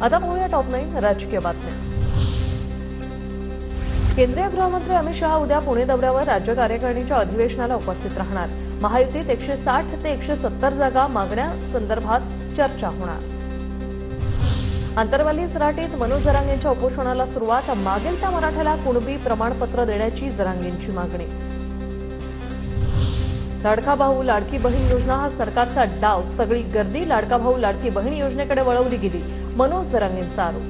आता पाहूया टॉप 9 राजकीय बातम्या। केंद्रीय गृहमंत्री अमित शहा उद्या पुणे दौऱ्यावर राज्य कार्यकारिणीच्या अधिवेशनाला उपस्थित राहणार। महायुतीत 160 ते 170 जागा मागण्यासंदर्भात चर्चा होणार। आंतरवाली सराटीत मनोज जरांगेंच्या उपोषणाला सुरुवात। मागेल त्या मराठ्याला कुणबी प्रमाणपत्र देण्याची जरांगेंची मागणी। लाडका भाऊ लाडकी बहीण योजना हा सरकारचा डाव। सगळी गर्दी लाडका भाऊ लाडकी बहीण योजनेकडे वळवली गेली। मनोज जरांगेंचा आरोप।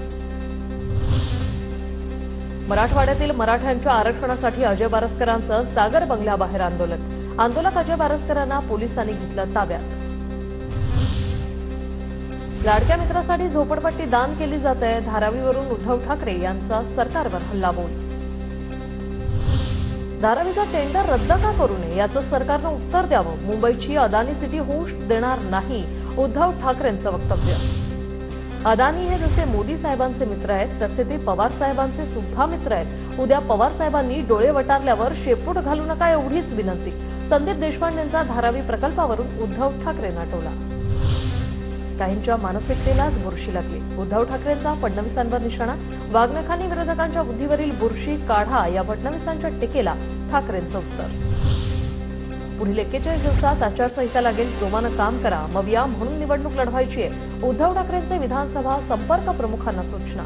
मराठवाड्यातील मराठ्यांच्या आरक्षणासाठी अजय बारस्करांचं सागर बंगल्याबाहेर आंदोलन। आंदोलक अजय बारस्करांना पोलिसांनी घेतलं ताब्यात। लाडक्या मित्रासाठी झोपडपट्टी दान केली जाते। धारावीवरून उद्धव ठाकरे यांचा सरकारवर हल्लाबोल। धारावीचा टेंडर रद्द का करू नये याचं सरकारनं उत्तर द्यावं। मुंबईची अदानी सिटी होऊ देणार नाही, उद्धव ठाकरेंचं वक्तव्य। अदानी हे जसे मोदी साहेबांचे मित्र आहेत तसे ते पवार साहेबांचे सुद्धा मित्र आहेत। उद्या पवार साहेबांनी डोळे वटारल्यावर शेपूट घालू नका एवढीच विनंती। संदीप देशपांडेंचा धारावी प्रकल्पावरून उद्धव ठाकरेंना टोला। काहींच्या मानसिकतेलाच बुरशी लागली। उद्धव ठाकरेंचा फडणवीसांवर निशाणा। वाघनखांनी विरोधकांच्या बुद्धीवरील बुरशी काढा या फडणवीसांच्या टीकेला ठाकरेंचं उत्तर। पुढील 41 दिवसात आचारसंहिता लागेल, जोमानं काम करा, मग या म्हणून निवडणूक लढवायची आहे। उद्धव ठाकरेंचे विधानसभा संपर्क प्रमुखांना सूचना।